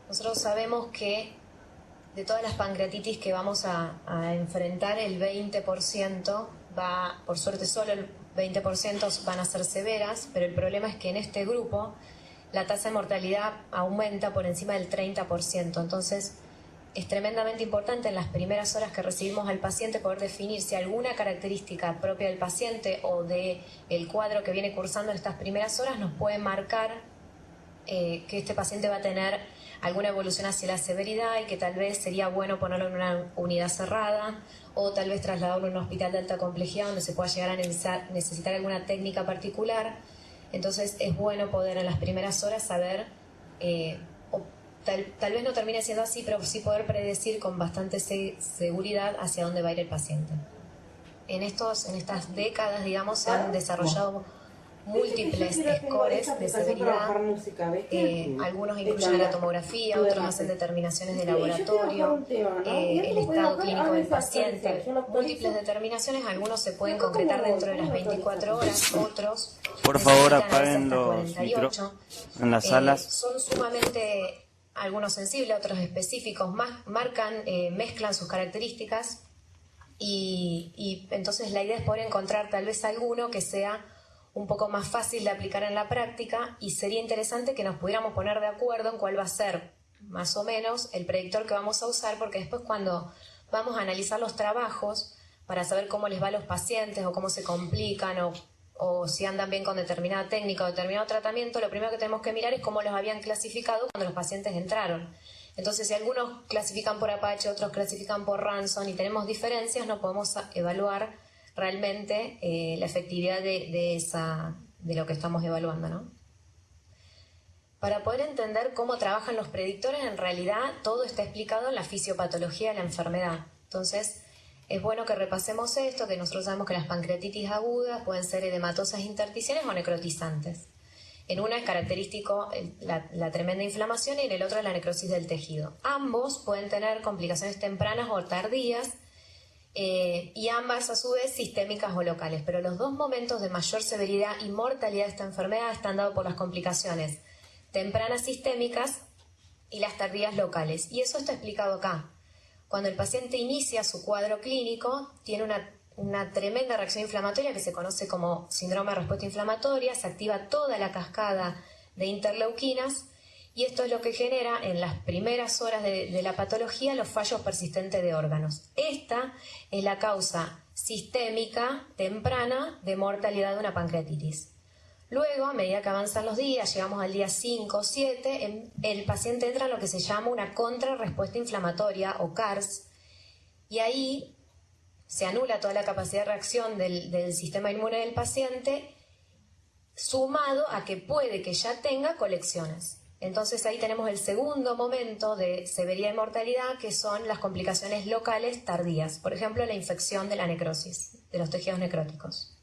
Nosotros sabemos que de todas las pancreatitis que vamos a enfrentar, el 20% va, por suerte solo el 20% van a ser severas, pero el problema es que en este grupo la tasa de mortalidad aumenta por encima del 30%. Entonces, es tremendamente importante en las primeras horas que recibimos al paciente poder definir si alguna característica propia del paciente o del cuadro que viene cursando en estas primeras horas nos puede marcar que este paciente va a tener alguna evolución hacia la severidad y que tal vez sería bueno ponerlo en una unidad cerrada o tal vez trasladarlo a un hospital de alta complejidad donde se pueda llegar a necesitar alguna técnica particular. Entonces es bueno poder en las primeras horas saber, o tal vez no termine siendo así, pero sí poder predecir con bastante seguridad hacia dónde va a ir el paciente. En estas décadas, digamos, se han desarrollado múltiples scores de severidad, algunos incluyen la tomografía, otros hacen determinaciones de laboratorio, el estado clínico del paciente, múltiples determinaciones, algunos se pueden concretar dentro de las 24 horas, otros por favor apaguen los micrófonos en las salas. Son sumamente, algunos sensibles, otros específicos, mezclan sus características y entonces la idea es poder encontrar tal vez alguno que sea un poco más fácil de aplicar en la práctica y sería interesante que nos pudiéramos poner de acuerdo en cuál va a ser más o menos el predictor que vamos a usar, porque después cuando vamos a analizar los trabajos para saber cómo les va a los pacientes o cómo se complican o si andan bien con determinada técnica o determinado tratamiento, lo primero que tenemos que mirar es cómo los habían clasificado cuando los pacientes entraron. Entonces, si algunos clasifican por Apache, otros clasifican por Ransom y tenemos diferencias, no podemos evaluar realmente la efectividad de lo que estamos evaluando, ¿no? Para poder entender cómo trabajan los predictores, en realidad todo está explicado en la fisiopatología de la enfermedad. Entonces, es bueno que repasemos esto, que nosotros sabemos que las pancreatitis agudas pueden ser edematosas intersticiales o necrotizantes. En una es característico la tremenda inflamación y en el otro la necrosis del tejido. Ambos pueden tener complicaciones tempranas o tardías, y ambas a su vez sistémicas o locales, pero los dos momentos de mayor severidad y mortalidad de esta enfermedad están dados por las complicaciones tempranas sistémicas y las tardías locales, y eso está explicado acá. Cuando el paciente inicia su cuadro clínico, tiene una tremenda reacción inflamatoria que se conoce como síndrome de respuesta inflamatoria, se activa toda la cascada de interleuquinas, y esto es lo que genera en las primeras horas de la patología los fallos persistentes de órganos. Esta es la causa sistémica temprana de mortalidad de una pancreatitis. Luego, a medida que avanzan los días, llegamos al día 5 o 7, el paciente entra en lo que se llama una contrarrespuesta inflamatoria o CARS, y ahí se anula toda la capacidad de reacción del sistema inmune del paciente, sumado a que puede que ya tenga colecciones. Entonces ahí tenemos el segundo momento de severidad y mortalidad, que son las complicaciones locales tardías. Por ejemplo, la infección de la necrosis, de los tejidos necróticos.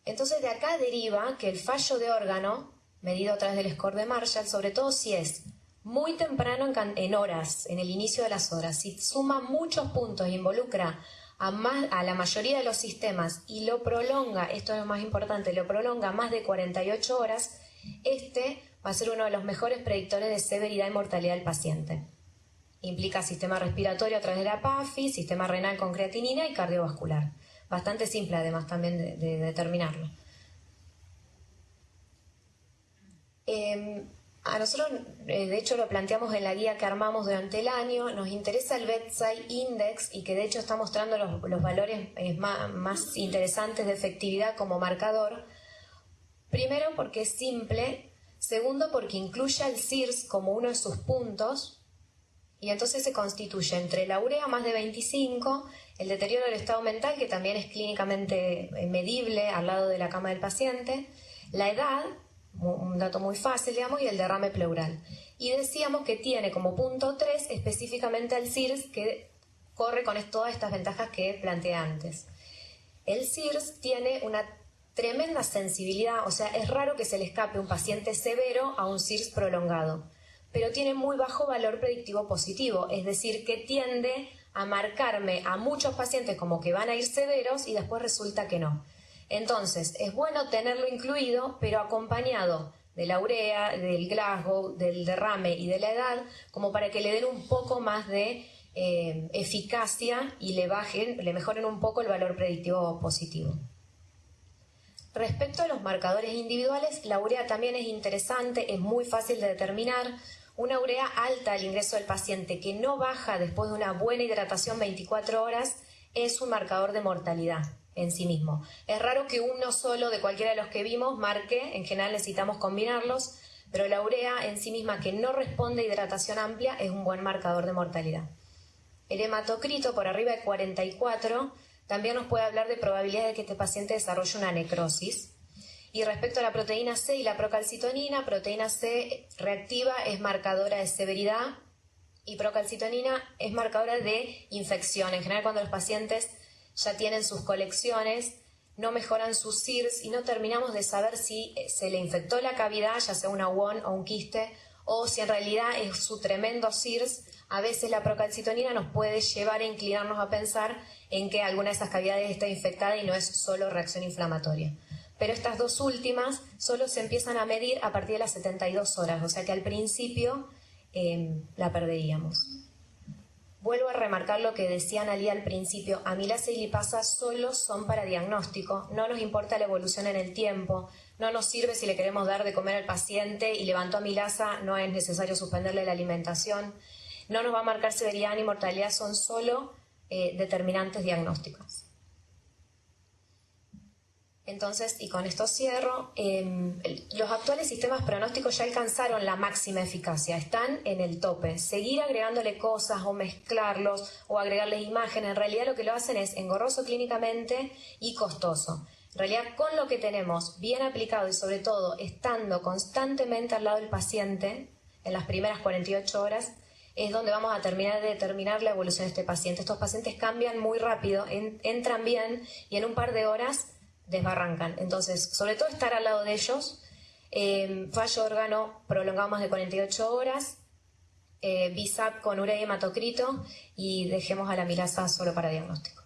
Entonces de acá deriva que el fallo de órgano, medido a través del score de Marshall, sobre todo si es muy temprano en horas, en el inicio de las horas, si suma muchos puntos e involucra a la mayoría de los sistemas y lo prolonga, esto es lo más importante, lo prolonga más de 48 horas, va a ser uno de los mejores predictores de severidad y mortalidad del paciente. Implica sistema respiratorio a través de la PAFI, sistema renal con creatinina y cardiovascular. Bastante simple además también de determinarlo. A nosotros, de hecho lo planteamos en la guía que armamos durante el año, nos interesa el Bedside Index y que de hecho está mostrando los valores más interesantes de efectividad como marcador. Primero porque es simple, segundo porque incluye al CIRS como uno de sus puntos y entonces se constituye entre la urea más de 25, el deterioro del estado mental que también es clínicamente medible al lado de la cama del paciente, la edad, un dato muy fácil digamos, y el derrame pleural. Y decíamos que tiene como punto 3 específicamente al CIRS que corre con todas estas ventajas que planteé antes. El CIRS tiene una tremenda sensibilidad, o sea, es raro que se le escape un paciente severo a un CIRS prolongado, pero tiene muy bajo valor predictivo positivo, es decir, que tiende a marcarme a muchos pacientes como que van a ir severos y después resulta que no. Entonces, es bueno tenerlo incluido, pero acompañado de la urea, del Glasgow, del derrame y de la edad, como para que le den un poco más de eficacia y le mejoren un poco el valor predictivo positivo. Respecto a los marcadores individuales, la urea también es interesante, es muy fácil de determinar. Una urea alta al ingreso del paciente que no baja después de una buena hidratación 24 horas es un marcador de mortalidad en sí mismo. Es raro que uno solo de cualquiera de los que vimos marque, en general necesitamos combinarlos, pero la urea en sí misma que no responde a hidratación amplia es un buen marcador de mortalidad. El hematocrito por arriba de 44 también nos puede hablar de probabilidad de que este paciente desarrolle una necrosis. Y respecto a la proteína C y la procalcitonina, proteína C reactiva es marcadora de severidad y procalcitonina es marcadora de infección. En general, cuando los pacientes ya tienen sus colecciones, no mejoran sus CIRS y no terminamos de saber si se le infectó la cavidad, ya sea una WON o un quiste, o si en realidad es su tremendo CIRS. A veces la procalcitonina nos puede llevar a inclinarnos a pensar en que alguna de esas cavidades está infectada y no es solo reacción inflamatoria. Pero estas dos últimas solo se empiezan a medir a partir de las 72 horas, o sea que al principio la perderíamos. Vuelvo a remarcar lo que decía Analía al principio, amilasa y lipasa solo son para diagnóstico, no nos importa la evolución en el tiempo, no nos sirve si le queremos dar de comer al paciente y levantó amilasa, no es necesario suspenderle la alimentación, no nos va a marcar severidad ni mortalidad, son solo determinantes diagnósticos. Entonces, y con esto cierro, los actuales sistemas pronósticos ya alcanzaron la máxima eficacia, están en el tope. Seguir agregándole cosas o mezclarlos o agregarles imágenes, en realidad lo que lo hacen es engorroso clínicamente y costoso. En realidad, con lo que tenemos bien aplicado y sobre todo estando constantemente al lado del paciente en las primeras 48 horas, es donde vamos a terminar de determinar la evolución de este paciente. Estos pacientes cambian muy rápido, entran bien y en un par de horas desbarrancan. Entonces, sobre todo estar al lado de ellos, fallo de órgano prolongado más de 48 horas, BISAP con urea y hematocrito y dejemos a la amilasa solo para diagnóstico.